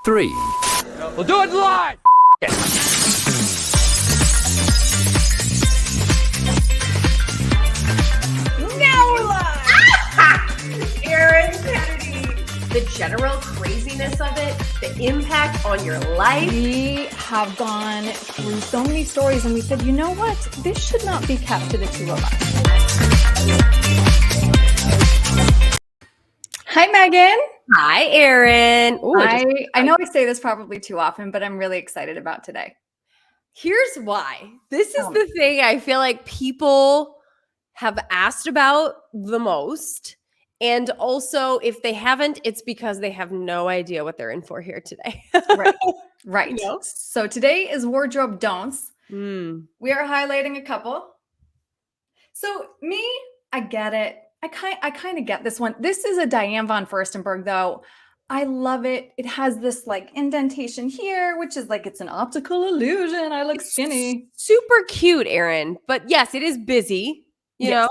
3. We'll do it live. Now we're live! Erin Kennedy. The general craziness of it, the impact on your life. We have gone through so many stories and we said, you know what? This should not be kept to the two of us. Hi, Megan. Hi, Erin. Ooh, I know I say this probably too often, but I'm really excited about today. Here's why. This is the thing I feel like people have asked about the most. And also, if they haven't, it's because they have no idea what they're in for here today. Right. You know? So today is wardrobe don'ts. We are highlighting a couple. So me, I get it. I kind of get this one. This is a Diane von Furstenberg, though. I love it. It has this like indentation here, which is like it's an optical illusion. I look skinny. Super cute, Erin. But yes, it is busy. You know?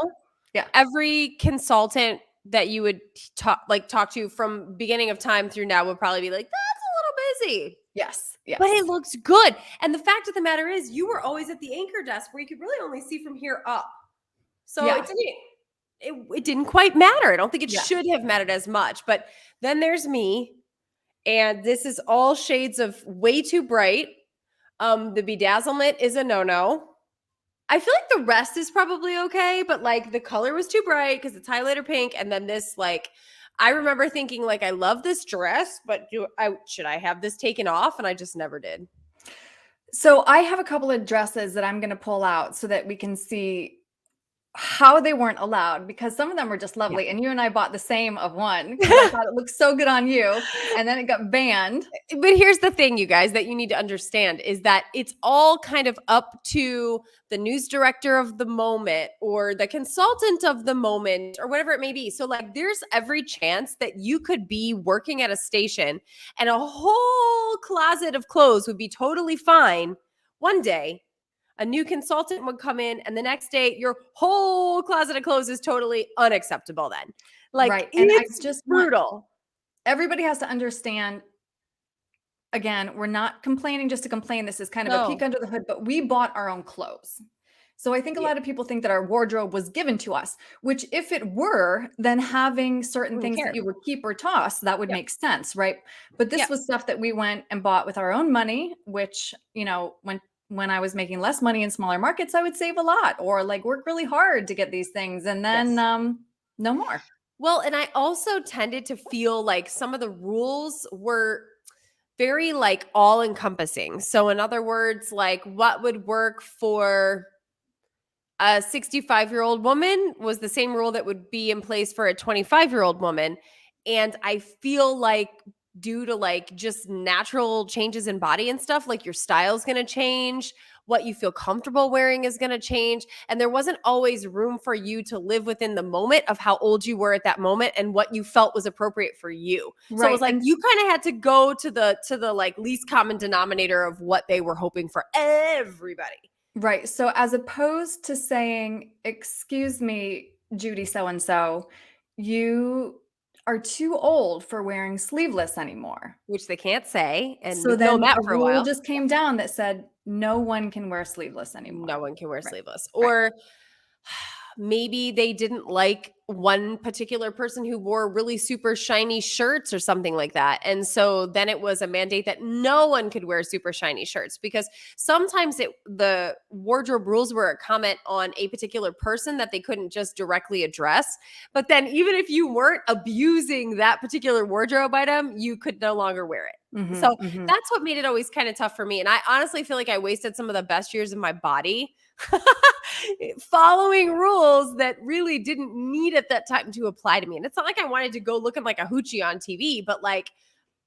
Yeah. Every consultant that you would talk to from beginning of time through now would probably be like, that's a little busy. Yes. But it looks good. And the fact of the matter is you were always at the anchor desk where you could really only see from here up. So it didn't quite matter. I don't think it should have mattered as much. But then there's me. And this is all shades of way too bright. The bedazzlement is a no-no. I feel like the rest is probably okay, but like the color was too bright because it's highlighter pink. And then this, like, I remember thinking like, I love this dress, but should I have this taken off? And I just never did. So I have a couple of dresses that I'm going to pull out so that we can see how they weren't allowed, because some of them were just lovely. And you and I bought the same of one because I thought it looked so good on you. And then it got banned. But here's the thing, you guys, that you need to understand is that it's all kind of up to the news director of the moment or the consultant of the moment or whatever it may be. So like there's every chance that you could be working at a station and a whole closet of clothes would be totally fine one day. A new consultant would come in and the next day your whole closet of clothes is totally unacceptable then. Like, right. And it's just brutal. Everybody has to understand, again, we're not complaining just to complain. This is kind of a peek under the hood, but we bought our own clothes. So I think a lot of people think that our wardrobe was given to us, which if it were, then having certain things that you would keep or toss, that would make sense, right? But this was stuff that we went and bought with our own money, which, you know, when I was making less money in smaller markets, I would save a lot or like work really hard to get these things. And then no more. Well, and I also tended to feel like some of the rules were very like all encompassing. So in other words, like what would work for a 65-year-old woman was the same rule that would be in place for a 25-year-old woman. And I feel like due to like just natural changes in body and stuff, like your style is going to change, what you feel comfortable wearing is going to change. And there wasn't always room for you to live within the moment of how old you were at that moment and what you felt was appropriate for you. Right. So it was like, you kind of had to go to the like least common denominator of what they were hoping for everybody. Right. So as opposed to saying, excuse me, Judy so-and-so, you are too old for wearing sleeveless anymore. Which they can't say. And so then a rule just came down that said no one can wear sleeveless anymore. No one can wear sleeveless. Or maybe they didn't like one particular person who wore really super shiny shirts or something like that. And so then it was a mandate that no one could wear super shiny shirts because sometimes the wardrobe rules were a comment on a particular person that they couldn't just directly address. But then even if you weren't abusing that particular wardrobe item, you could no longer wear it. Mm-hmm, so that's what made it always kind of tough for me. And I honestly feel like I wasted some of the best years of my body following rules that really didn't need at that time to apply to me. And it's not like I wanted to go looking like a hoochie on TV, but like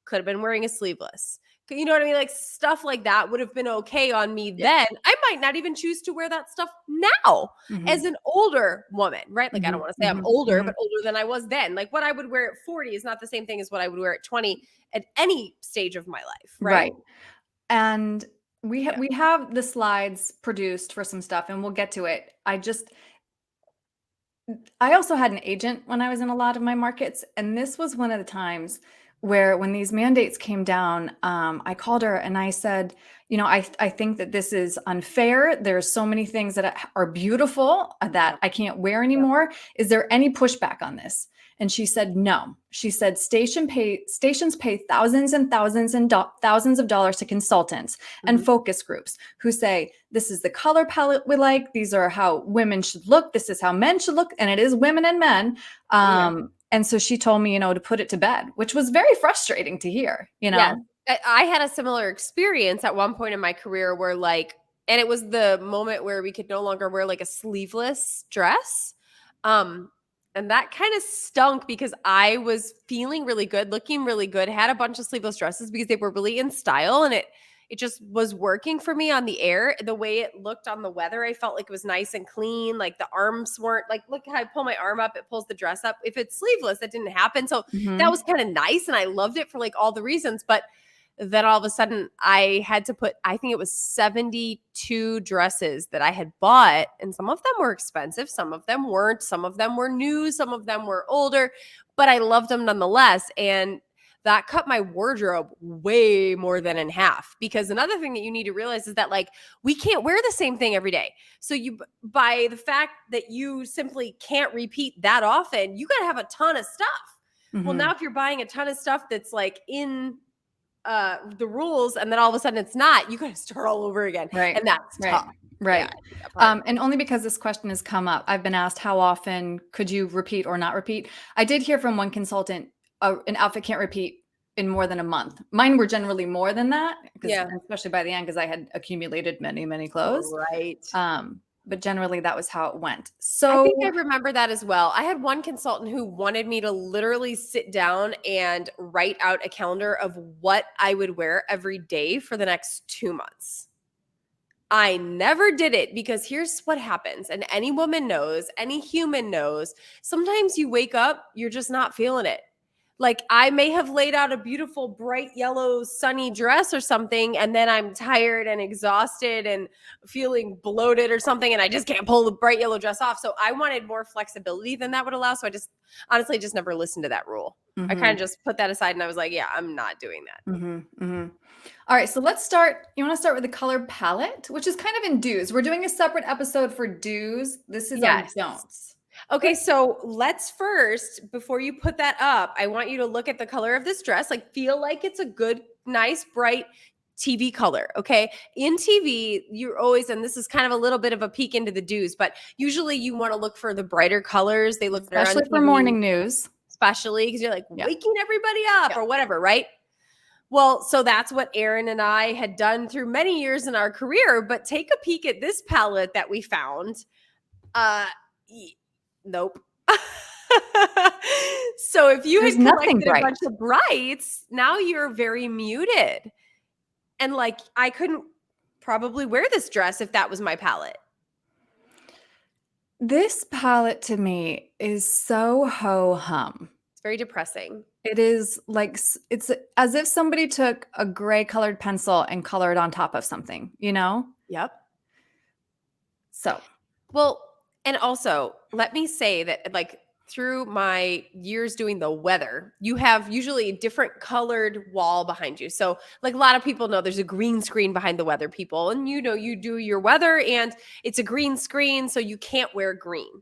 could have been wearing a sleeveless. You know what I mean? Like stuff like that would have been okay on me then. I might not even choose to wear that stuff now as an older woman, right? Like I don't want to say I'm older, but older than I was then. Like what I would wear at 40 is not the same thing as what I would wear at 20 at any stage of my life, right? And we have the slides produced for some stuff and we'll get to it. I also had an agent when I was in a lot of my markets. And this was one of the times where when these mandates came down, I called her and I said, I think that this is unfair. There's so many things that are beautiful that I can't wear anymore. Is there any pushback on this? And she said, no. She said, stations pay thousands and thousands and thousands of dollars to consultants and focus groups who say, this is the color palette we like. These are how women should look. This is how men should look. And it is women and men. And so she told me, to put it to bed, which was very frustrating to hear, Yes. I had a similar experience at one point in my career where and it was the moment where we could no longer wear like a sleeveless dress. And that kind of stunk because I was feeling really good, looking really good, had a bunch of sleeveless dresses because they were really in style, and it just was working for me on the air. The way it looked on the weather, I felt like it was nice and clean. Like the arms weren't look how I pull my arm up, it pulls the dress up. If it's sleeveless, that didn't happen. So that was kind of nice. And I loved it for all the reasons. But then all of a sudden I had to put, I think it was 72 dresses that I had bought. And some of them were expensive. Some of them weren't. Some of them were new. Some of them were older, but I loved them nonetheless. And that cut my wardrobe way more than in half. Because another thing that you need to realize is that we can't wear the same thing every day. So by the fact that you simply can't repeat that often, you got to have a ton of stuff. Well, now if you're buying a ton of stuff that's in the rules, and then all of a sudden it's not, you got to start all over again. Right. And that's tough. Right. Yeah, and only because this question has come up, I've been asked, how often could you repeat or not repeat? I did hear from one consultant, an outfit can't repeat in more than a month. Mine were generally more than that, especially by the end, because I had accumulated many, many clothes. Right. But generally that was how it went. So I think I remember that as well. I had one consultant who wanted me to literally sit down and write out a calendar of what I would wear every day for the next 2 months. I never did it because here's what happens. And any woman knows, any human knows, sometimes you wake up, you're just not feeling it. I may have laid out a beautiful, bright yellow, sunny dress or something, and then I'm tired and exhausted and feeling bloated or something, and I just can't pull the bright yellow dress off. So I wanted more flexibility than that would allow. So I just honestly just never listened to that rule. I kind of just put that aside, and I was like, yeah, I'm not doing that. All right, so let's start. You want to start with the color palette, which is kind of in do's. We're doing a separate episode for do's. This is on don'ts. Okay, so let's first, before you put that up, I want you to look at the color of this dress. Feel like it's a good, nice, bright TV color, okay? In TV, you're always, and this is kind of a little bit of a peek into the do's, but usually you want to look for the brighter colors. They look better on especially for morning news. Especially because you're waking everybody up or whatever, right? Well, so that's what Erin and I had done through many years in our career, but take a peek at this palette that we found. Nope. So if you had collected a bunch of brights, now you're very muted. And I couldn't probably wear this dress if that was my palette. This palette to me is so ho-hum. It's very depressing. It is it's as if somebody took a gray colored pencil and colored on top of something, Yep. So, well, and also, let me say that through my years doing the weather, you have usually a different colored wall behind you. So a lot of people know there's a green screen behind the weather people, and you do your weather and it's a green screen, so you can't wear green.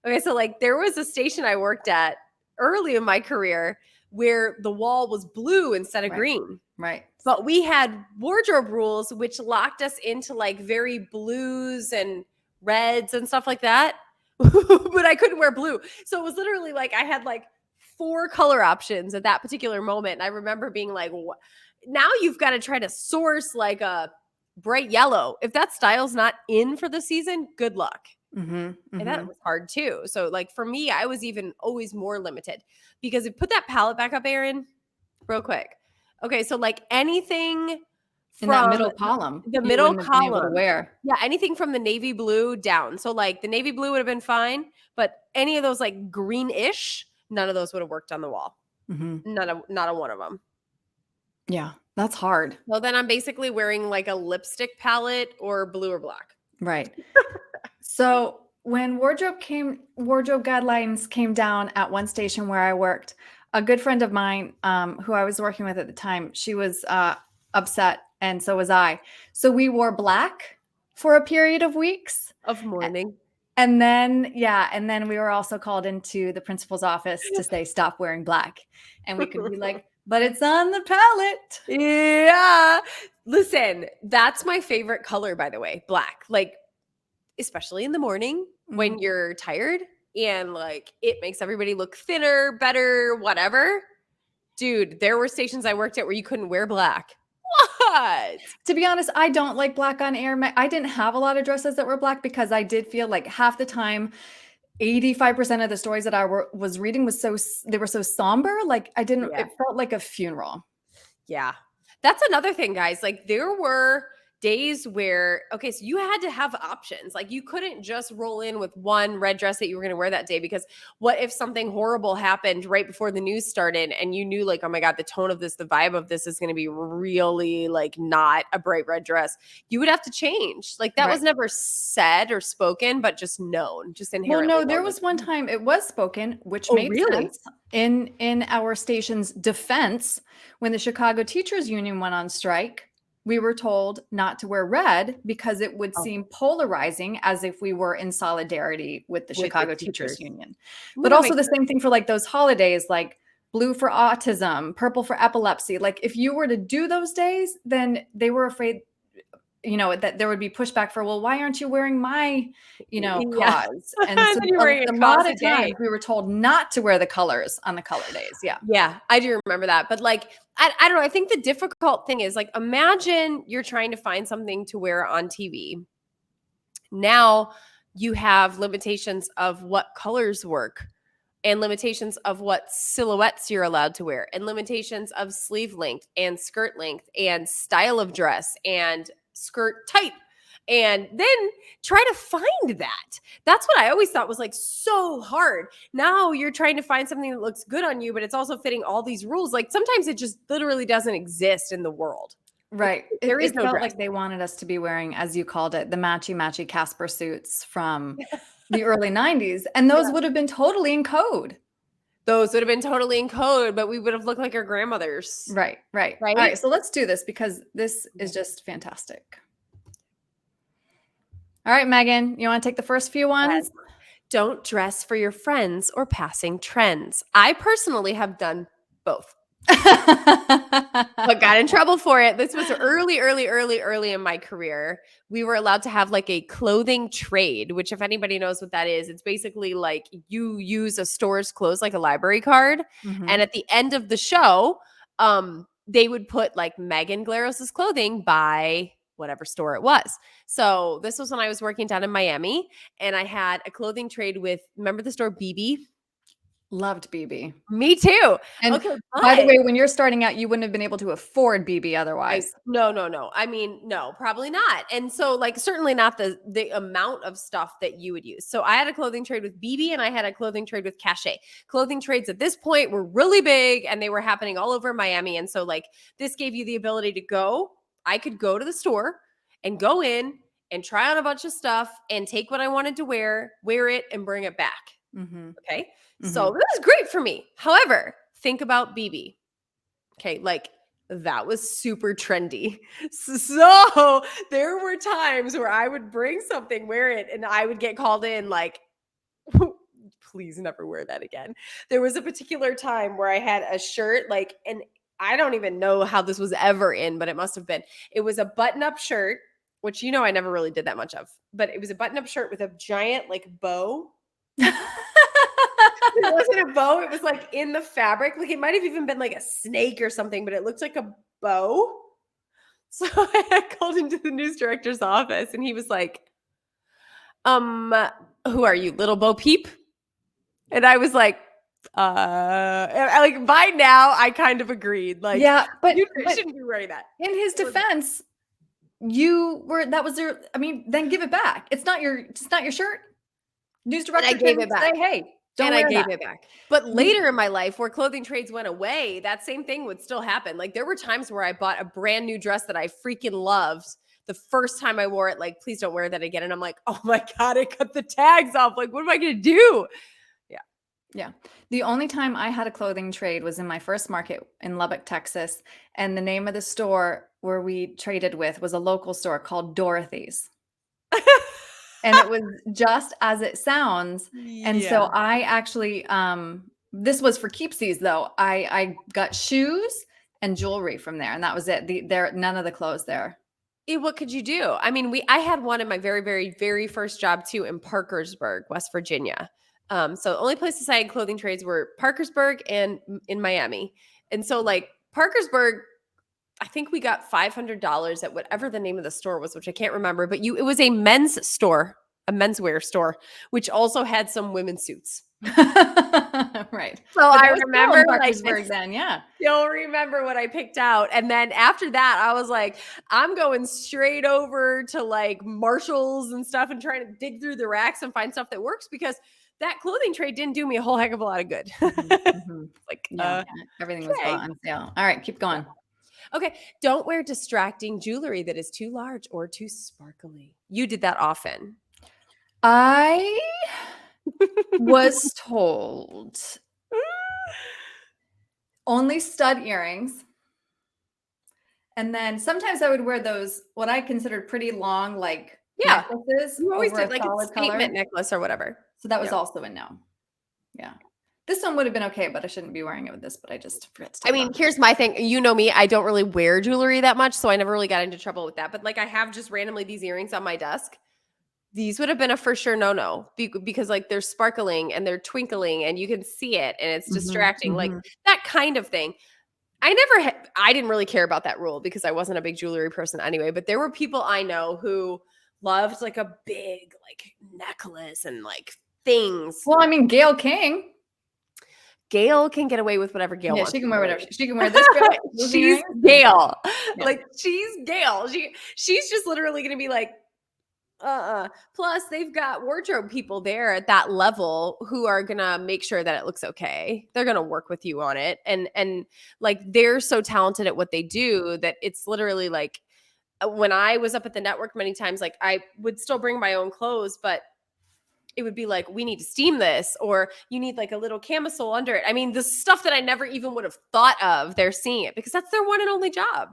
Okay, so there was a station I worked at early in my career where the wall was blue instead of green. Right. But we had wardrobe rules which locked us into very blues and reds and stuff like that. But I couldn't wear blue. So it was literally I had 4 color options at that particular moment. And I remember being what? Now you've got to try to source a bright yellow. If that style's not in for the season, good luck. And that was hard too. So for me, I was even always more limited because put that palette back up, Erin, real quick. Okay. So anything in that middle column, the middle column to wear. Yeah. Anything from the navy blue down. So the navy blue would have been fine, but any of those greenish, none of those would have worked on the wall. Not a one of them. Yeah. That's hard. Well, then I'm basically wearing a lipstick palette or blue or black. Right. So when wardrobe guidelines came down at one station where I worked, A good friend of mine, who I was working with at the time, she was upset, and so was I. So we wore black for a period of weeks. Of mourning. And then we were also called into the principal's office to say, stop wearing black. And we could be like, but it's on the palette. Yeah. Listen, that's my favorite color, by the way, black. Like, especially in the morning when you're tired and like it makes everybody look thinner, better, whatever. Dude, there were stations I worked at where you couldn't wear black. What? To be honest, I don't like black on air. I didn't have a lot of dresses that were black because I did feel like half the time 85% of the stories that I was reading they were so somber. Like it felt like a funeral. Yeah. That's another thing, guys. Like there were days where, okay, so you had to have options. Like you couldn't just roll in with one red dress that you were going to wear that day, because what if something horrible happened right before the news started and you knew like, oh my God, the tone of this, the vibe of this is going to be really like not a bright red dress. You would have to change. Like that was never said or spoken, but just known, just inherently. Well, no, there was one time it was spoken, which made sense in our station's defense. When the Chicago Teachers Union went on strike, we were told not to wear red because it would seem polarizing, as if we were in solidarity with the Chicago Teachers Union. But also the same thing for like those holidays, like blue for autism, purple for epilepsy. Like if you were to do those days, then they were afraid, that there would be pushback for, well, why aren't you wearing my, cause? And so a lot of times we were told not to wear the colors on the color days. Yeah. Yeah, I do remember that. But like, I don't know. I think the difficult thing is like, imagine you're trying to find something to wear on TV. Now you have limitations of what colors work, and limitations of what silhouettes you're allowed to wear, and limitations of sleeve length and skirt length and style of dress and skirt type. And then try to find that. That's what I always thought was like so hard. Now you're trying to find something that looks good on you, but it's also fitting all these rules. Like sometimes it just literally doesn't exist in the world. Right. There is no felt dress. like they wanted us to be wearing, as you called it, the matchy Casper suits from the early 90s. And those would have been totally in code. Those would have been totally in code, but we would have looked like our grandmothers. Right. All right. So let's do this because this is just fantastic. All right, Megan, you want to take the first few ones? Yes. Don't dress for your friends or passing trends. I personally have done both. But got in trouble for it. This was early in my career. We were allowed to have like a clothing trade, which if anybody knows what that is, it's basically like you use a store's clothes like a library card. And at the end of the show, they would put like Megan Glaros's clothing by whatever store it was. So this was when I was working down in Miami, and I had a clothing trade with, remember the store BB? Loved BB. Me too. And by the way, when you're starting out, you wouldn't have been able to afford BB otherwise. No. I mean, no, probably not. And so like certainly not the amount of stuff that you would use. So I had a clothing trade with BB and I had a clothing trade with Cachet. Clothing trades at this point were really big and they were happening all over Miami. And so like this gave you the ability to go. I could go to the store and go in and try on a bunch of stuff and take what I wanted to wear it, and bring it back. Okay. So that was great for me. However, think about BB. Okay. Like that was super trendy. So there were times where I would bring something, wear it, and I would get called in like, please never wear that again. There was a particular time where I had a shirt, like, and I don't even know how this was ever in, but it must have been. It was a button-up shirt, which I never really did that much of, but it was a button-up shirt with a giant like bow. It wasn't a bow. It was like in the fabric. Like it might have even been like a snake or something, but it looked like a bow. So I called into the news director's office and he was like, who are you, little Bo Peep? And I was like, like by now I kind of agreed. Like, yeah, but you shouldn't be wearing that. In his defense, then give it back. It's not your shirt. News director gave it back. Say, hey, I gave it back. But later in my life, where clothing trades went away, that same thing would still happen. Like there were times where I bought a brand new dress that I freaking loved. The first time I wore it, like, please don't wear that again. And I'm like, oh my God, I cut the tags off. Like, what am I going to do? Yeah. Yeah. The only time I had a clothing trade was in my first market in Lubbock, Texas. And the name of the store where we traded with was a local store called Dorothy's. And it was just as it sounds. And so Yeah. I actually, this was for keepsies though. I got shoes and jewelry from there, and that was it. There, none of the clothes there. What could you do? I mean, I had one in my very, very, very first job too in Parkersburg, West Virginia. So the only places I had clothing trades were Parkersburg and in Miami. And so like Parkersburg, I think we got $500 at whatever the name of the store was, which I can't remember, but it was a men's store, a menswear store, which also had some women's suits. Right. So I remember Parkersburg then, yeah. Still remember what I picked out. And then after that, I was like, I'm going straight over to like Marshalls and stuff and trying to dig through the racks and find stuff that works, because that clothing trade didn't do me a whole heck of a lot of good. Like, yeah, everything was on sale. All right, keep going. Okay. Don't wear distracting jewelry that is too large or too sparkly. You did that often. I was told only stud earrings. And then sometimes I would wear those, what I considered pretty long, like necklaces. You always did like a statement necklace or whatever. So that was also a no. Yeah. This one would have been okay, but I shouldn't be wearing it with this, but I just forgot to. I mean, here's my thing. You know me, I don't really wear jewelry that much, so I never really got into trouble with that. But like I have just randomly these earrings on my desk. These would have been a for sure no because like they're sparkling and they're twinkling and you can see it and it's distracting, like that kind of thing. I didn't really care about that rule because I wasn't a big jewelry person anyway. But there were people I know who loved like a big like necklace and like things. Well, I mean, Gayle King. Gayle can get away with whatever Gayle wants. She can wear whatever. She can wear this. She's Gayle. Yeah. Like she's Gayle. She's just literally going to be like, Plus, they've got wardrobe people there at that level who are going to make sure that it looks okay. They're going to work with you on it. And like they're so talented at what they do that it's literally like when I was up at the network many times, like I would still bring my own clothes, but it would be like, we need to steam this, or you need like a little camisole under it. I mean, the stuff that I never even would have thought of, they're seeing it because that's their one and only job.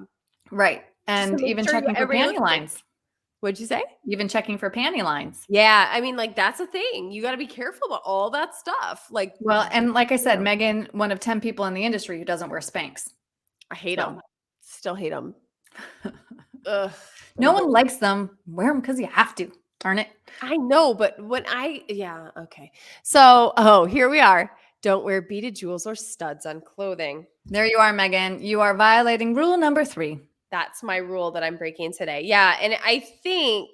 Right. And even checking for panty lines. What'd you say? Even checking for panty lines. Yeah. I mean, like that's a thing. You got to be careful about all that stuff. Like, well, and like I said, Megan, one of 10 people in the industry who doesn't wear Spanx. I hate them. Still hate them. Ugh. No one likes them. Wear them because you have to. Darn it. I know, but okay. So, here we are. Don't wear beaded jewels or studs on clothing. There you are, Megan. You are violating rule number 3. That's my rule that I'm breaking today. Yeah, and I think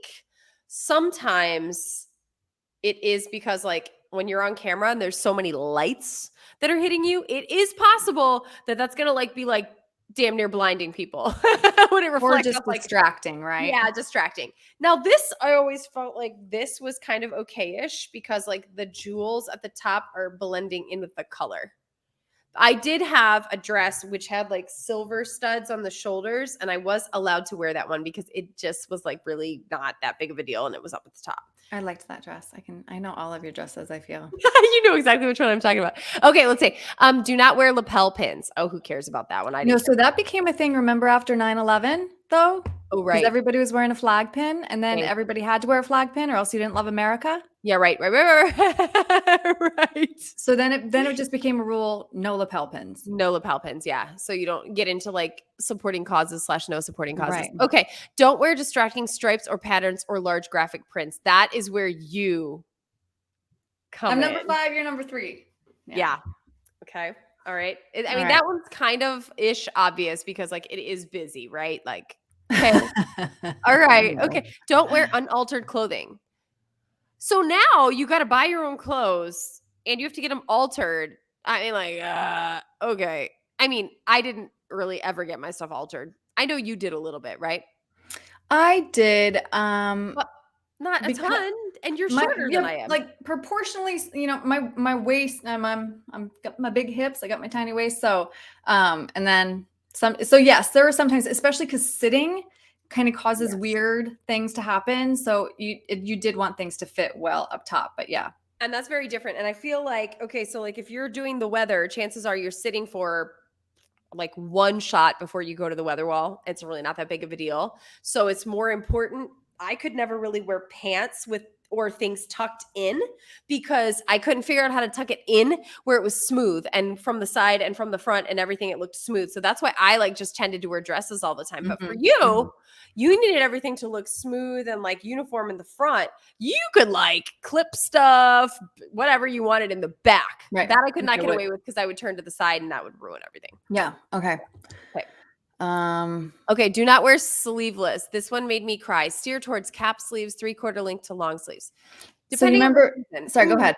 sometimes it is because like when you're on camera and there's so many lights that are hitting you, it is possible that that's going to like be like damn near blinding people when it reflects. Or just distracting, right? Yeah, distracting. Now this, I always felt like this was kind of okay-ish because like the jewels at the top are blending in with the color. I did have a dress which had like silver studs on the shoulders, and I was allowed to wear that one because it just was like really not that big of a deal, and it was up at the top. I liked that dress. I know all of your dresses, I feel. You know exactly which one I'm talking about. Okay, let's see. Do not wear lapel pins. Oh, who cares about that one? No, so that became a thing, remember, after 9/11, though? Oh, right. Everybody was wearing a flag pin, and then everybody had to wear a flag pin or else you didn't love America. Yeah, right. Right. So then it just became a rule, no lapel pins. No lapel pins, yeah. So you don't get into like supporting causes / no supporting causes. Right. Okay. Don't wear distracting stripes or patterns or large graphic prints. That is where you come in. I'm number 5, you're number 3. Yeah. Okay. All right. I mean, that one's kind of ish obvious because like it is busy, right? Like, okay. All right. Okay. Don't wear unaltered clothing. So now you got to buy your own clothes and you have to get them altered. I mean, like, okay. I mean, I didn't really ever get my stuff altered. I know you did a little bit, right? I did. But not a ton. And you're shorter than I am. Like proportionally, you know, my waist, I'm got my big hips. I got my tiny waist. So, and then some. So yes, there are sometimes, especially because sitting kind of causes weird things to happen. So you did want things to fit well up top, but yeah. And that's very different. And I feel like, okay, so like if you're doing the weather, chances are you're sitting for like one shot before you go to the weather wall. It's really not that big of a deal. So it's more important. I could never really wear pants with or things tucked in because I couldn't figure out how to tuck it in where it was smooth and from the side and from the front and everything it looked smooth. So that's why I like just tended to wear dresses all the time. But for you, you needed everything to look smooth and like uniform in the front. You could like clip stuff, whatever you wanted in the back. Right. That I could not get away with because I would turn to the side and that would ruin everything. Yeah. Okay. Okay, do not wear sleeveless. This one made me cry. Steer towards cap sleeves, 3/4 length to long sleeves. So you remember, sorry, go ahead.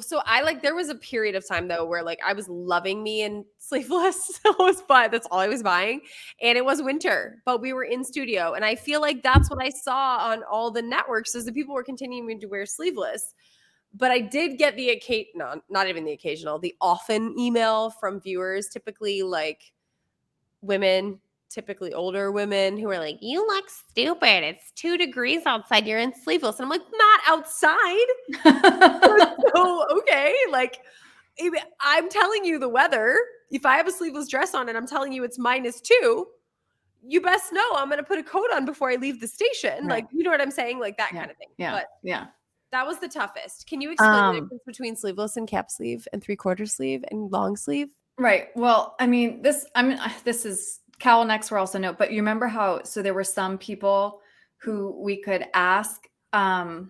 So I like, there was a period of time though where like I was loving me in sleeveless. So it was fun. That's all I was buying. And it was winter, but we were in studio. And I feel like that's what I saw on all the networks is that people were continuing to wear sleeveless. But I did get the not even the occasional, the often email from viewers, typically like women, typically older women who are like, you look stupid. It's 2 degrees outside. You're in sleeveless. And I'm like, not outside. So, okay. Like, I'm telling you the weather. If I have a sleeveless dress on and I'm telling you it's -2, you best know I'm going to put a coat on before I leave the station. Right. Like, you know what I'm saying? Like that kind of thing. Yeah. But yeah. that was the toughest. Can you explain the difference between sleeveless and cap sleeve and 3/4 sleeve and long sleeve? Right. Well, this is cowl necks were also no, but you remember how, so there were some people who we could ask in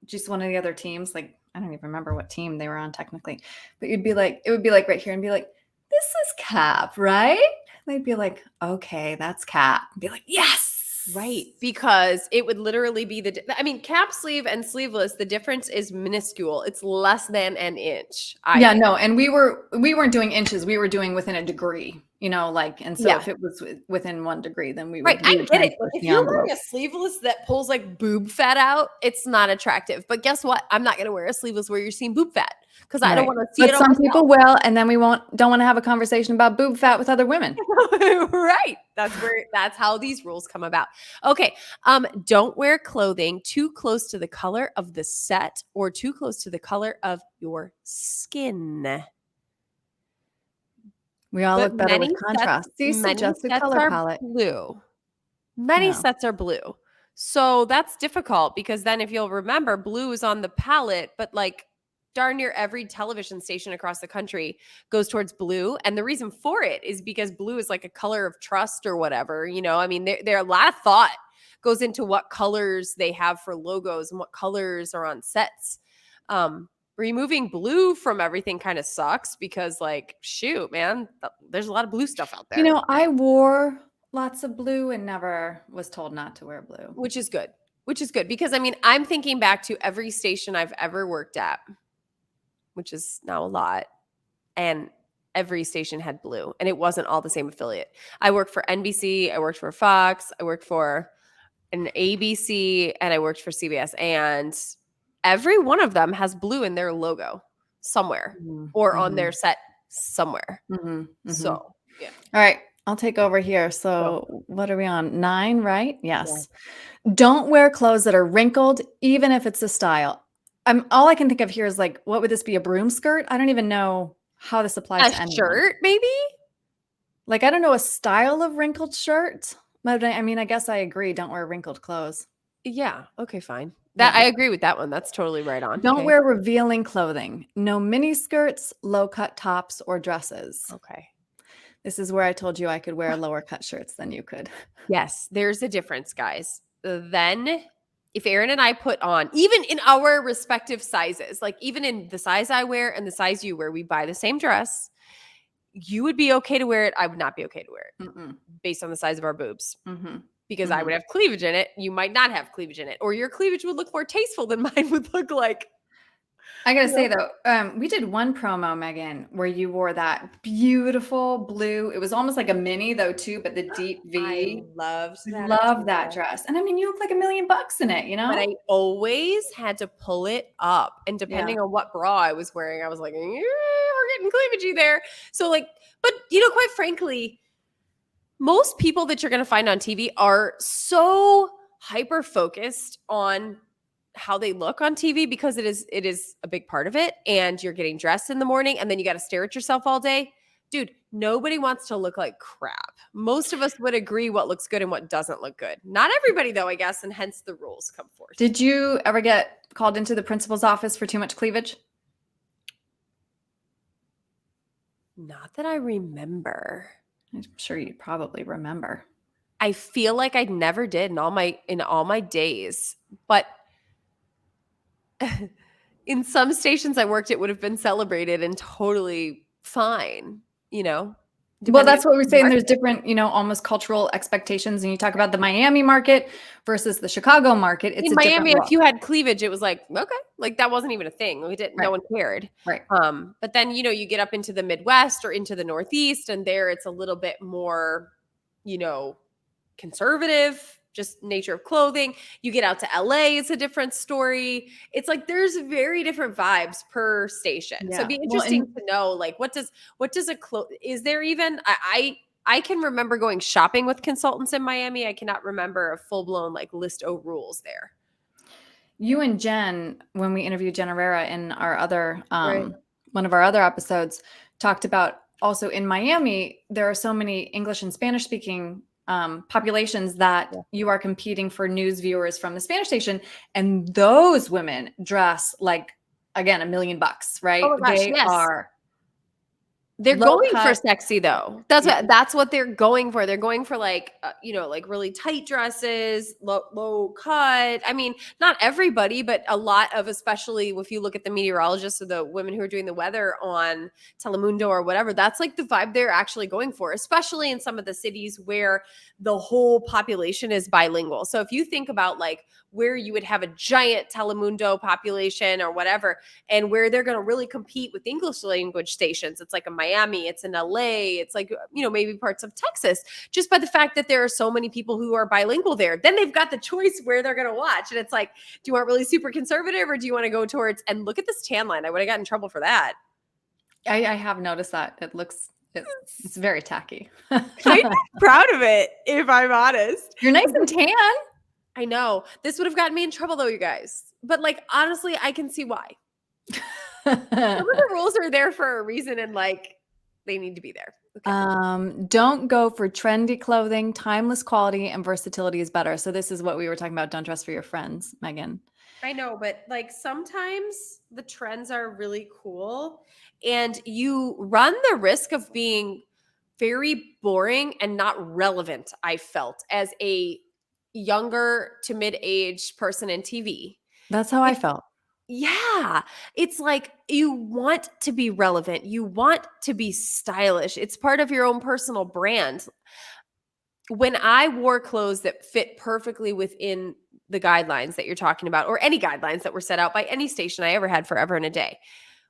just one of the other teams, like, I don't even remember what team they were on technically, but it would be like right here and be like, this is cap, right? And they'd be like, okay, that's cap. And be like, yes. Right. Because it would literally be cap sleeve and sleeveless, the difference is minuscule. It's less than an inch. No. And we weren't doing inches. We were doing within a degree, and so if it was within 1 degree, then we would. Right. I get it. If you're wearing a sleeveless that pulls like boob fat out, it's not attractive. But guess what? I'm not going to wear a sleeveless where you're seeing boob fat because I don't want to see it. But some people will, and then we don't want to have a conversation about boob fat with other women. Right. That's how these rules come about. Okay. Don't wear clothing too close to the color of the set or too close to the color of your skin. We all look better with contrast. Many sets color palette. Blue. Many sets are blue. So that's difficult because then if you'll remember, blue is on the palette, but like darn near every television station across the country goes towards blue. And the reason for it is because blue is like a color of trust or whatever. I mean, there are a lot of thought goes into what colors they have for logos and what colors are on sets. Removing blue from everything kind of sucks because like, shoot, man, there's a lot of blue stuff out there. I wore lots of blue and never was told not to wear blue. Which is good because I mean, I'm thinking back to every station I've ever worked at, which is now a lot. And every station had blue and it wasn't all the same affiliate. I worked for NBC, I worked for Fox, I worked for an ABC, and I worked for CBS. And every one of them has blue in their logo somewhere or on their set somewhere. So, yeah. All right. I'll take over here. So what are we on? 9, right? Yes. Yeah. Don't wear clothes that are wrinkled, even if it's a style. All I can think of here is like, what would this be? A broom skirt? I don't even know how this applies to anyone. A shirt, maybe? Like, I don't know a style of wrinkled shirt. But I mean, I guess I agree. Don't wear wrinkled clothes. Yeah. Okay, fine. I agree with that one. That's totally right on. Don't wear revealing clothing. No mini skirts, low cut tops, or dresses. Okay. This is where I told you I could wear lower cut shirts than you could. Yes, there's a difference, guys. Then if Erin and I put on, even in our respective sizes, like even in the size I wear and the size you wear, we buy the same dress. You would be okay to wear it. I would not be okay to wear it based on the size of our boobs. Because I would have cleavage in it. You might not have cleavage in it. Or your cleavage would look more tasteful than mine would look like. I got to say, though, we did one promo, Megan, where you wore that beautiful blue. It was almost like a mini, though, too, but the deep V. I love that dress. And I mean, you look like $1 million in it, But I always had to pull it up. And depending on what bra I was wearing, I was like, we're getting cleavagey there. So, like, but, quite frankly, most people that you're going to find on TV are so hyper focused on how they look on TV because it is a big part of it, and you're getting dressed in the morning and then you got to stare at yourself all day. Dude, nobody wants to look like crap. Most of us would agree what looks good and what doesn't look good. Not everybody though, I guess, and hence the rules come forth. Did you ever get called into the principal's office for too much cleavage? Not that I remember. I'm sure you probably remember. I feel like I never did in all my days, but in some stations I worked, it would have been celebrated and totally fine, you know. Well, that's what we're saying. There's different, almost cultural expectations. And you talk about the Miami market versus the Chicago market. It's in Miami, if you had cleavage, it was like, okay, like that wasn't even a thing. We didn't, no one cared. Right. But then, you get up into the Midwest or into the Northeast, and there it's a little bit more, conservative, just nature of clothing. You get out to LA, it's a different story. It's like there's very different vibes per station. Yeah. So it'd be interesting to know, like, what does is there even I can remember going shopping with consultants in Miami. I cannot remember a full-blown like list of rules there. You and Jen, when we interviewed Jen Herrera in our other one of our other episodes, talked about also in Miami, there are so many English and Spanish speaking populations that you are competing for news viewers from the Spanish station, and those women dress like, again, $1 million, right? Oh my gosh, they're going for sexy though. That's what they're going for. They're going for like like really tight dresses, low cut. I mean, not everybody, but a lot of, especially if you look at the meteorologists or the women who are doing the weather on Telemundo or whatever, that's like the vibe they're actually going for, especially in some of the cities where the whole population is bilingual. So if you think about like where you would have a giant Telemundo population or whatever, and where they're going to really compete with English language stations, it's like a Miami, it's in LA, it's like, maybe parts of Texas, just by the fact that there are so many people who are bilingual there. Then they've got the choice where they're going to watch. And it's like, do you want really super conservative, or do you want to go towards, and look at this tan line. I would have gotten in trouble for that. I have noticed that. It's very tacky. I'm proud of it, if I'm honest. You're nice and tan. I know. This would have gotten me in trouble though, you guys. But like, honestly, I can see why. Some of the rules are there for a reason, and like they need to be there. Okay. Don't go for trendy clothing. Timeless quality and versatility is better. So this is what we were talking about. Don't dress for your friends, Megan. I know, but like sometimes the trends are really cool, and you run the risk of being very boring and not relevant, I felt, as a younger to mid-aged person in TV. That's how I felt. Yeah. It's like you want to be relevant. You want to be stylish. It's part of your own personal brand. When I wore clothes that fit perfectly within the guidelines that you're talking about, or any guidelines that were set out by any station I ever had forever and a day,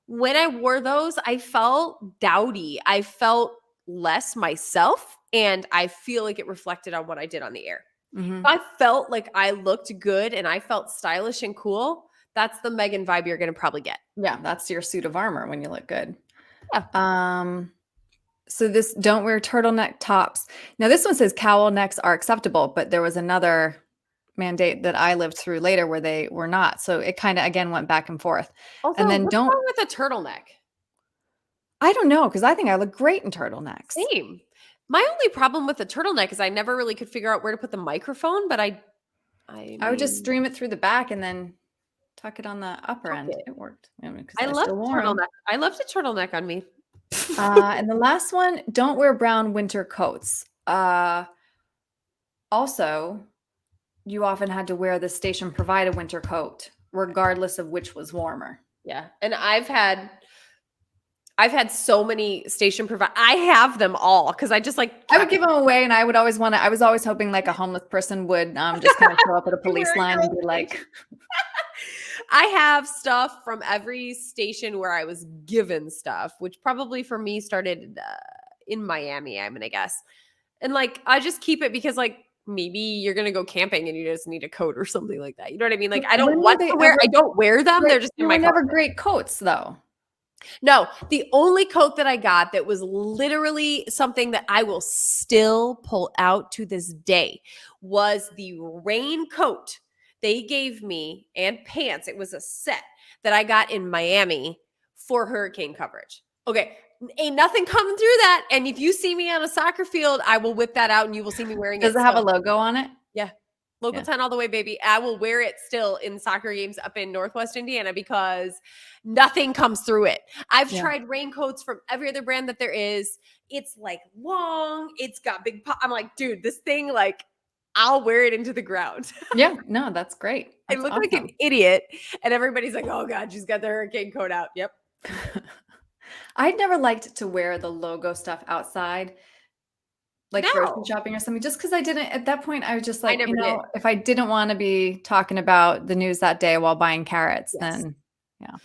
when I wore those, I felt dowdy. I felt less myself, and I feel like it reflected on what I did on the air. Mm-hmm. If I felt like I looked good and I felt stylish and cool, that's the Megan vibe you're going to probably get. Yeah, that's your suit of armor when you look good. Yeah. So this, don't wear turtleneck tops. Now this one says cowl necks are acceptable, but there was another mandate that I lived through later where they were not. So it kind of, again, went back and forth. Also, and then what's wrong with a turtleneck? I don't know, because I think I look great in turtlenecks. Same. My only problem with the turtleneck is I never really could figure out where to put the microphone, but I would just stream it through the back and then tuck it on the upper end. It worked. I love turtleneck. I loved a turtleneck on me. And the last one, don't wear brown winter coats. Also, you often had to wear the station provided winter coat, regardless of which was warmer. Yeah. And I've had so many station provide. I have them all because I just like. I would give them away, and I would always I was always hoping like a homeless person would just kind of show up at a police line and be like. I have stuff from every station where I was given stuff, which probably for me started in Miami, I'm going to guess. And like, I just keep it because like maybe you're going to go camping and you just need a coat or something like that. You know what I mean? Like, I don't wear them. They're just in my car. Never great coats though. No, the only coat that I got that was literally something that I will still pull out to this day was the raincoat They gave me, and pants, it was a set that I got in Miami for hurricane coverage. Okay, ain't nothing coming through that. And if you see me on a soccer field, I will whip that out and you will see me wearing it. Does it have a logo on it? Yeah. Local 10 all the way, baby. I will wear it still in soccer games up in Northwest Indiana because nothing comes through it. I've tried raincoats from every other brand that there is. It's like long. It's got big I'm like, dude, this thing, like, I'll wear it into the ground. Yeah. No, that's great. I look like an idiot. And everybody's like, oh God, she's got the hurricane coat out. Yep. I'd never liked to wear the logo stuff outside, like grocery shopping or something, just because I didn't, at that point, I was just like, you know, if I didn't want to be talking about the news that day while buying carrots, then yeah.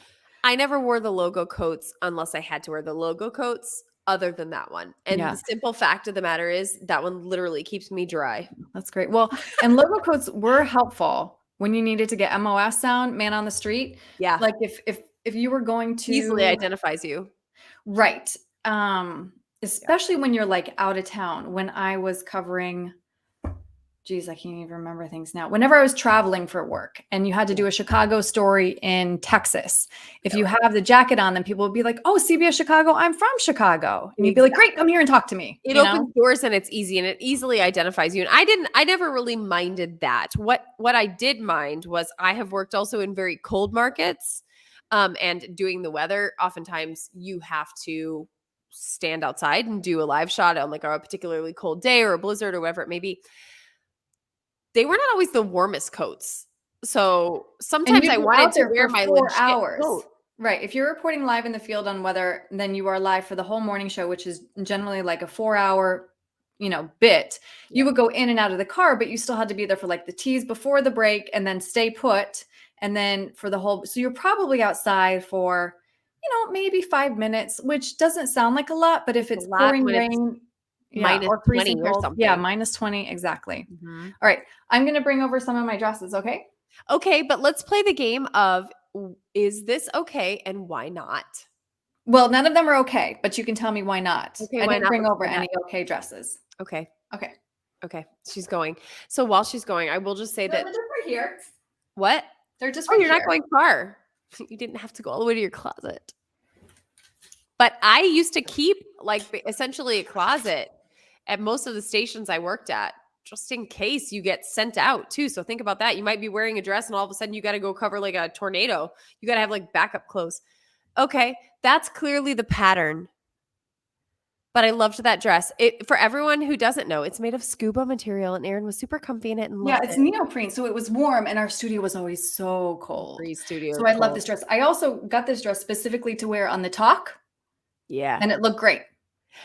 I never wore the logo coats unless I had to wear the logo coats other than that one. And the simple fact of the matter is that one literally keeps me dry. That's great. Well, and logo coats were helpful when you needed to get MOS sound, man on the street. Yeah. Like if you were going to easily identifies you. Right. Especially when you're like out of town. When I was covering, geez, I can't even remember things now. Whenever I was traveling for work and you had to do a Chicago story in Texas, if you have the jacket on, then people would be like, oh, CBS Chicago, I'm from Chicago. And you'd be like, great, come here and talk to me. It opens doors and it's easy and it easily identifies you. And I never really minded that. What I did mind was I have worked also in very cold markets. And doing the weather, oftentimes you have to stand outside and do a live shot on like a particularly cold day or a blizzard or whatever it may be. They were not always the warmest coats. So sometimes I wanted to wear my legit coat. Right. If you're reporting live in the field on weather, then you are live for the whole morning show, which is generally like a 4-hour, bit. You would go in and out of the car, but you still had to be there for like the teas before the break and then stay put. And then for the whole, so you're probably outside for, maybe 5 minutes, which doesn't sound like a lot, but if it's pouring rain, minus or 20 or something. Yeah, minus 20. Exactly. Mm-hmm. All right. I'm going to bring over some of my dresses. Okay. Okay. But let's play the game of, is this okay and why not? Well, none of them are okay, but you can tell me why not. Okay. I didn't bring over any okay dresses. Okay. Okay. Okay. She's going. So while she's going, I will just say that. They're just right here. What? They're just right here. You're not going far. You didn't have to go all the way to your closet. But I used to keep like essentially a closet at most of the stations I worked at, just in case you get sent out too. So think about that. You might be wearing a dress and all of a sudden you got to go cover like a tornado. You got to have like backup clothes. Okay. That's clearly the pattern. But I loved that dress. For everyone who doesn't know, it's made of scuba material and Erin was super comfy in it. And it's neoprene. So it was warm and our studio was always so cold. So I love this dress. I also got this dress specifically to wear on the talk. Yeah. And it looked great.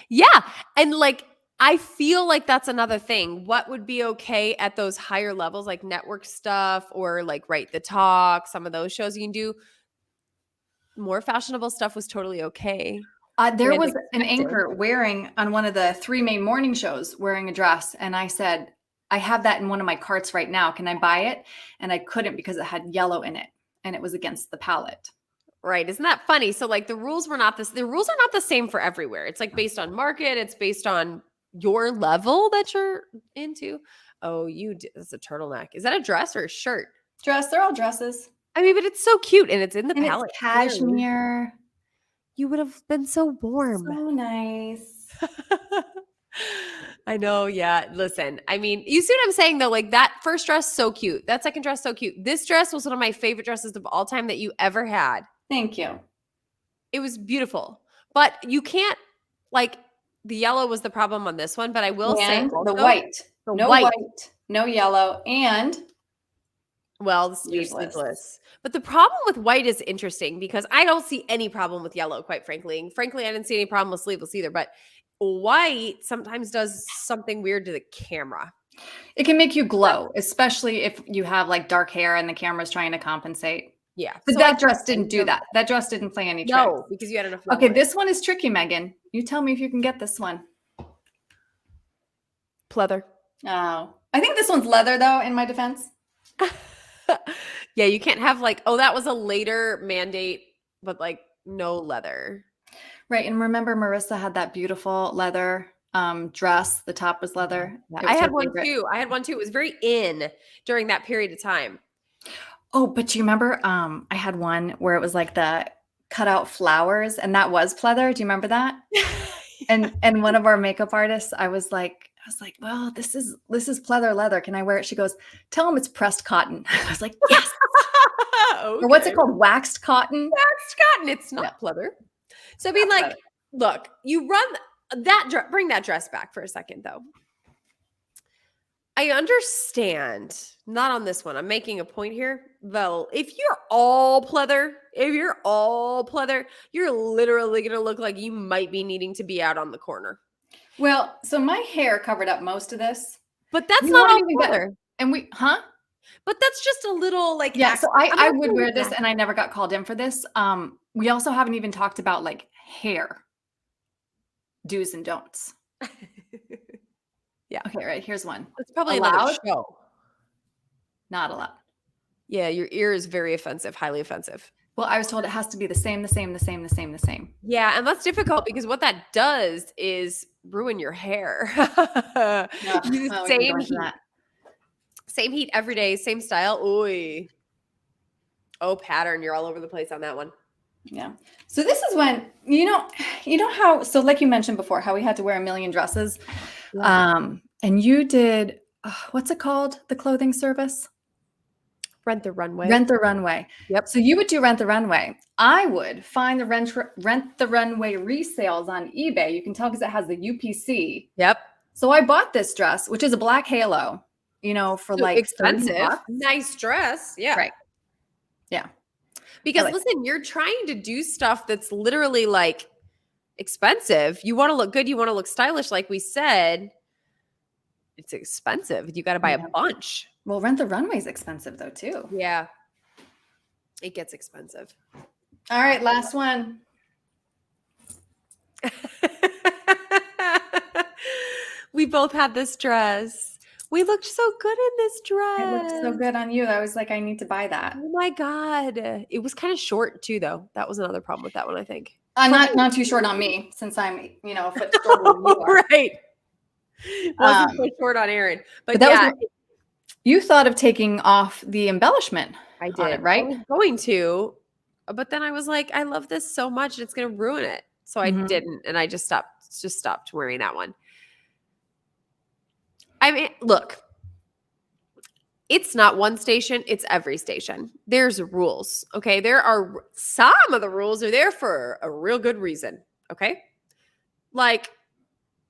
Yeah. And like, I feel like that's another thing. What would be okay at those higher levels, like network stuff or like Write the Talk, some of those shows you can do. More fashionable stuff was totally okay. There was an anchor wearing on one of the 3 main morning shows wearing a dress. And I said, I have that in one of my carts right now. Can I buy it? And I couldn't because it had yellow in it and it was against the palette. Right. Isn't that funny? So like the rules are not the same for everywhere. It's like based on market. It's based on your level that you're into. Oh, it's a turtleneck. Is that a dress or a shirt? Dress. They're all dresses. I mean, but it's so cute and it's in the palette. It's cashmere. You would have been so warm. So nice. I know. Yeah. Listen, I mean, you see what I'm saying though? Like that first dress, so cute. That second dress, so cute. This dress was one of my favorite dresses of all time that you ever had. Thank you. It was beautiful, but you can't like the yellow was the problem on this one, but I will say the white, no white, no yellow, and well, sleeveless. But the problem with white is interesting because I don't see any problem with yellow, quite frankly. And frankly, I didn't see any problem with sleeveless either. But white sometimes does something weird to the camera. It can make you glow, especially if you have like dark hair and the camera's trying to compensate. Yeah. But that dress didn't do that. That dress didn't play any tricks. No, because you had enough. Okay, this one is tricky, Megan. You tell me if you can get this one. Pleather. Oh. I think this one's leather though, in my defense. Yeah, you can't have like, oh, that was a later mandate, but like no leather. Right. And remember Marissa had that beautiful leather dress. The top was leather. I had one too. It was very in during that period of time. Oh, but you remember, I had one where it was like the cut out flowers, and that was pleather. Do you remember that? And one of our makeup artists, I was like, well, this is pleather leather. Can I wear it? She goes, tell them it's pressed cotton. I was like, yes. Or what's it Okay. called? Waxed cotton? Waxed cotton. It's not pleather. So I mean, Not like, look, you run that bring that dress back for a second, though. I understand. Not on this one. I'm making a point here. Well, if you're all pleather, you're literally going to look like you might be needing to be out on the corner. Well, so my hair covered up most of this. But that's We not all weren't even pleather. And But that's just a little like Yeah, so I I'm would okay wear with this, that. and I never got called in for this. We also haven't even talked about like hair do's and don'ts. Yeah. Okay, right. Here's one. It's probably Allowed, another show. not allowed. Yeah, your ear is very offensive, highly offensive. Well, I was told it has to be the same. Yeah, and that's difficult because what that does is ruin your hair. No, Use well, we can go same into heat. that. Same heat every day, same style. Ooh. Oh, pattern. You're all over the place on that one. Yeah. So this is when how, so like you mentioned before, how we had to wear a million dresses. Yeah. And you did what's it called? The clothing service? Rent the Runway. Rent the Runway. Yep. So you would do Rent the Runway. I would find the Rent the Runway resales on eBay. You can tell because it has the UPC. Yep. So I bought this dress, which is a black halo, for like expensive. $30. Nice dress. Yeah. Right. Yeah. Because listen, you're trying to do stuff that's literally like expensive. You want to look good. You want to look stylish. Like we said, it's expensive. You got to buy a bunch. Well, Rent the Runway is expensive though, too. Yeah. It gets expensive. All right. Last one. We both had this dress. We looked so good in this dress. It looked so good on you. I was like, I need to buy that. Oh my God. It was kind of short too, though. That was another problem with that one, I think. Not too short on me, since I'm, a foot shorter than you are. Right. Wasn't so short on Erin. But that yeah. was you thought of taking off the embellishment. I did. On it, right? I was going to, but then I was like, I love this so much. It's going to ruin it. So I didn't. And I just stopped wearing that one. I mean, look, it's not one station. It's every station. There's rules. Okay. There are some of the rules are there for a real good reason. Okay. Like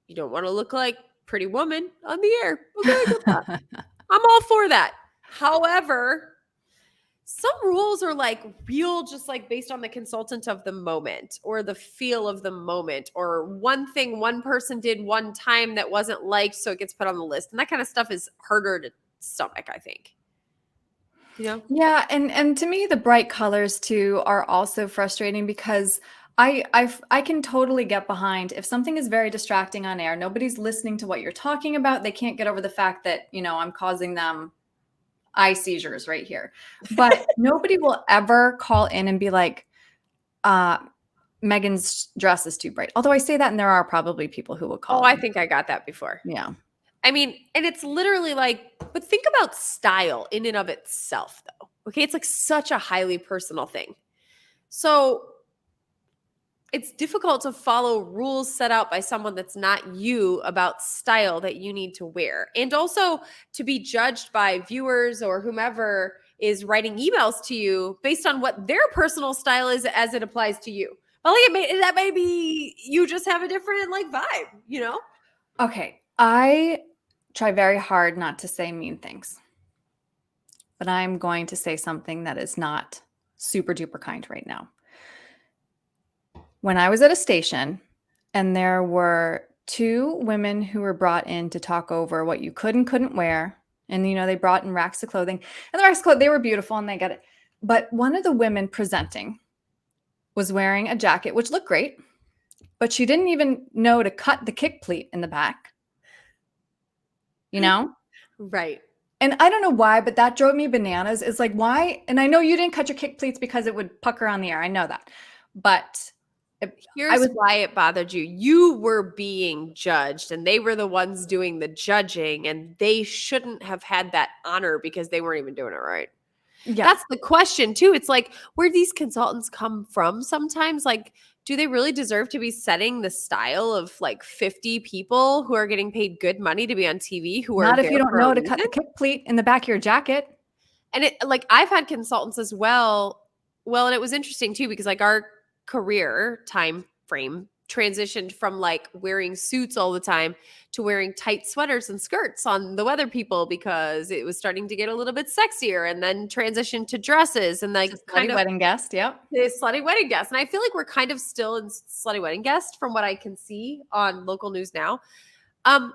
you don't want to look like Pretty Woman on the air. Okay. I'm all for that. However, some rules are like real, just like based on the consultant of the moment or the feel of the moment or one thing one person did one time that wasn't liked, so it gets put on the list. And that kind of stuff is harder to stomach, I think. Yeah, and to me, the bright colors too are also frustrating because I can totally get behind if something is very distracting on air. Nobody's listening to what you're talking about. They can't get over the fact that I'm causing them eye seizures right here. But nobody will ever call in and be like, Megan's dress is too bright. Although I say that, and there are probably people who will call. Oh, I think I got that before. Yeah. I mean, and it's literally like, but think about style in and of itself, though. Okay. It's like such a highly personal thing. So it's difficult to follow rules set out by someone that's not you about style that you need to wear. And also to be judged by viewers or whomever is writing emails to you based on what their personal style is as it applies to you. Well, that may be you just have a different like vibe, Okay. I try very hard not to say mean things, but I'm going to say something that is not super duper kind right now. When I was at a station and there were two women who were brought in to talk over what you could and couldn't wear. And, they brought in racks of clothing, and the racks of clothing, they were beautiful and they got it. But one of the women presenting was wearing a jacket, which looked great, but she didn't even know to cut the kick pleat in the back. Right. And I don't know why, but that drove me bananas. It's like, why? And I know you didn't cut your kick pleats because it would pucker on the air. I know that. But here's why it bothered you. You were being judged and they were the ones doing the judging, and they shouldn't have had that honor because they weren't even doing it right. Yeah. That's the question too. It's like, where these consultants come from sometimes, like, do they really deserve to be setting the style of like 50 people who are getting paid good money to be on TV who are Not if there you don't for a know to cut reason? the kick pleat in the back of your jacket. And it, like, I've had consultants as well. Well, and it was interesting too because like our career time frame transitioned from like wearing suits all the time to wearing tight sweaters and skirts on the weather people because it was starting to get a little bit sexier, and then transitioned to dresses and like Just kind slutty of wedding guest. Yep. the slutty wedding guest. And I feel like we're kind of still in slutty wedding guest from what I can see on local news now. Um,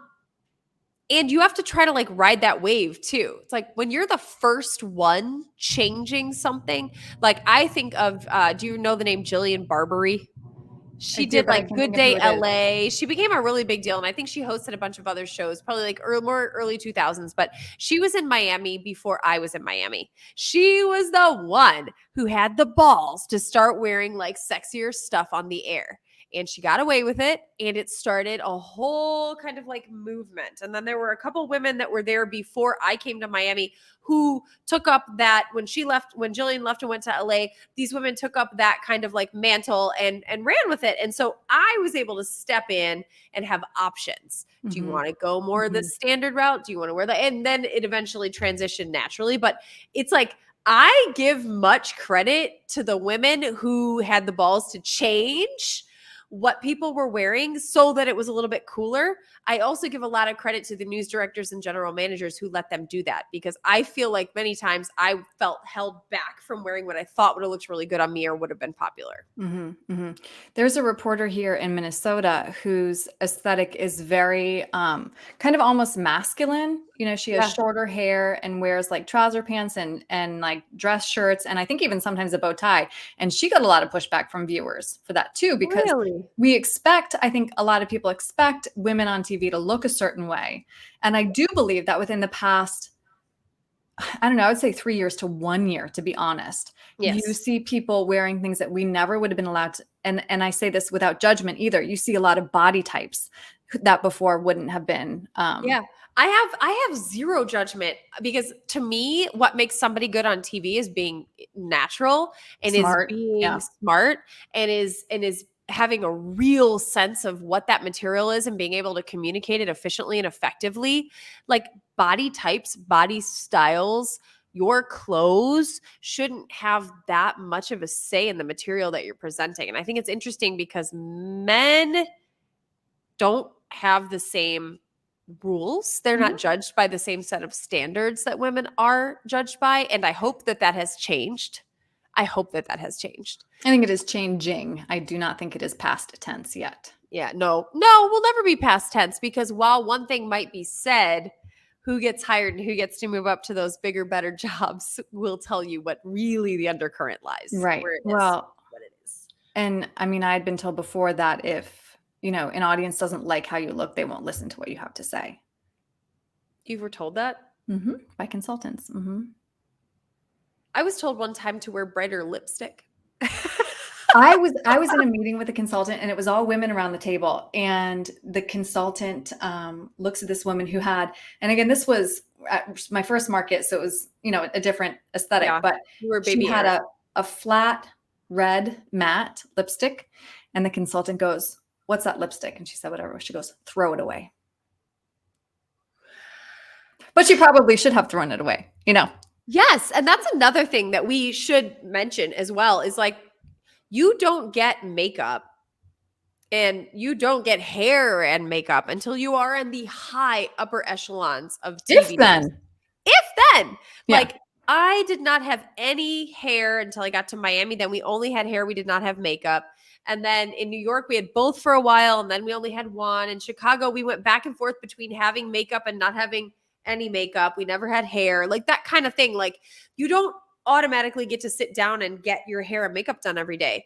and you have to try to like ride that wave too. It's like when you're the first one changing something, like I think of, do you know the name Jillian Barbary? I She do, did but I like can't Good think of who Day it is. LA. She became a really big deal. And I think she hosted a bunch of other shows, probably like more early 2000s. But she was in Miami before I was in Miami. She was the one who had the balls to start wearing like sexier stuff on the air. And she got away with it. And it started a whole kind of like movement. And then there were a couple women that were there before I came to Miami who took up that when Jillian left and went to LA, these women took up that kind of like mantle and ran with it. And so I was able to step in and have options. Do you Mhm. want to go more the Mhm. standard route? Do you want to wear that? And then it eventually transitioned naturally. But it's like I give much credit to the women who had the balls to change what people were wearing so that it was a little bit cooler. I also give a lot of credit to the news directors and general managers who let them do that, because I feel like many times I felt held back from wearing what I thought would have looked really good on me or would have been popular. Mhm, mhm. There's a reporter here in Minnesota whose aesthetic is very, kind of almost masculine. You know, she has Yeah. shorter hair and wears like trouser pants and like dress shirts, and I think even sometimes a bow tie. And she got a lot of pushback from viewers for that too, because Really? I think a lot of people expect women on TV to look a certain way. And I do believe that within the past, I don't know, I would say 3 years to 1 year, to be honest. You Yes. see people wearing things that we never would have been allowed to, and I say this without judgment either. You see a lot of body types that before wouldn't have been, Yeah. I have zero judgment, because to me, what makes somebody good on TV is being natural and is smart. being Yeah. smart and is having a real sense of what that material is and being able to communicate it efficiently and effectively. Like body types, body styles, your clothes shouldn't have that much of a say in the material that you're presenting. And I think it's interesting because men don't have the same rules. They're not Mhm. judged by the same set of standards that women are judged by. And I hope that that has changed. I hope that that has changed. I think it is changing. I do not think it is past tense yet. Yeah, no, we'll never be past tense, because while one thing might be said, who gets hired and who gets to move up to those bigger, better jobs will tell you what really the undercurrent lies, Right. where it is, Well, what it is. and I mean, I had been told before that if, an audience doesn't like how you look, they won't listen to what you have to say. You were told that? By consultants. I was told one time to wear brighter lipstick. I was in a meeting with a consultant, and it was all women around the table. And the consultant looks at this woman who had, and again, this was at my first market, so it was, a different aesthetic, Yeah, but you were she baby had Erin. a flat red matte lipstick. And the consultant goes, "What's that lipstick?" And she said, "Whatever." She goes, "Throw it away." But she probably should have thrown it away. Yes, and that's another thing that we should mention as well, is like, you don't get makeup and you don't get hair and makeup until you are in the high upper echelons of If TV news. then. If then. Yeah. Like, I did not have any hair until I got to Miami. Then we only had hair. We did not have makeup. And then in New York, we had both for a while, and then we only had one. In Chicago, we went back and forth between having makeup and not having any makeup. We never had hair, like that kind of thing. Like, you don't automatically get to sit down and get your hair and makeup done every day.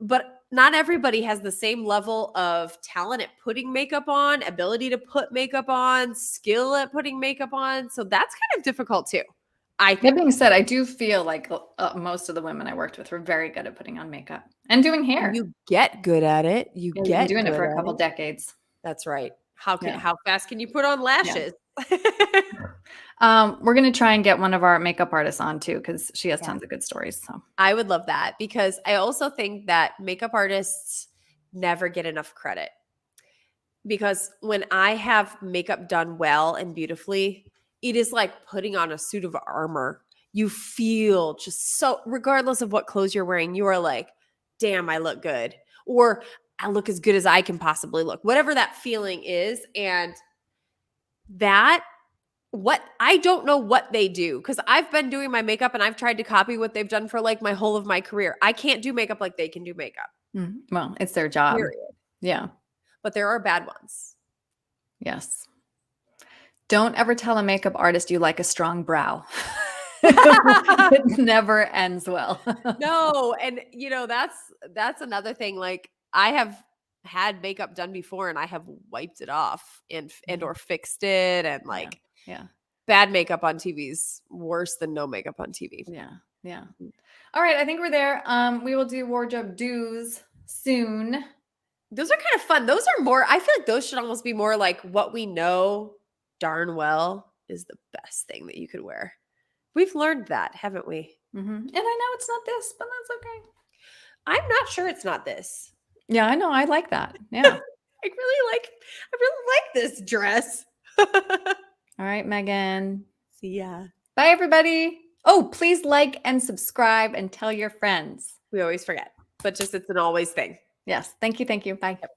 But not everybody has the same level of talent at putting makeup on, ability to put makeup on, skill at putting makeup on. So that's kind of difficult too, I That think. being said, I do feel like most of the women I worked with were very good at putting on makeup and doing hair. You get good at it. You Yeah, you've been get doing it good for a at couple it. decades. That's right. Yeah. How fast can you put on Yeah. lashes? We're going to try and get one of our makeup artists on too, because she has tons of good stories. So I would love that, because I also think that makeup artists never get enough credit. Because when I have makeup done well and beautifully, it is like putting on a suit of armor. You feel just so, regardless of what clothes you're wearing, you are like, damn, I look good. Or I look as good as I can possibly look. Whatever that feeling is. And that, what, I don't know what they do, because I've been doing my makeup and I've tried to copy what they've done for like my whole of my career. I can't do makeup like they can do makeup. well, it's their job. Period. Yeah. But there are bad ones. Yes. Don't ever tell a makeup artist you like a strong brow. It never ends well. No, and that's another thing. Like, I have had makeup done before and I have wiped it off and or fixed it, and like, yeah. Bad makeup on TV is worse than no makeup on TV. Yeah. Yeah. All right, I think we're there. We will do wardrobe do's soon. Those are kind of fun. Those are more, I feel like those should almost be more like what we know darn well is the best thing that you could wear. We've learned that, haven't we? And I know it's not this, but that's okay. I'm not sure it's not this. Yeah, I know. I like that. Yeah. I really like this dress. All right, Megan. See ya. Bye, everybody. Oh, please like and subscribe and tell your friends. We always forget, but just it's an always thing. Yes. Thank you. Thank you. Bye. Yep.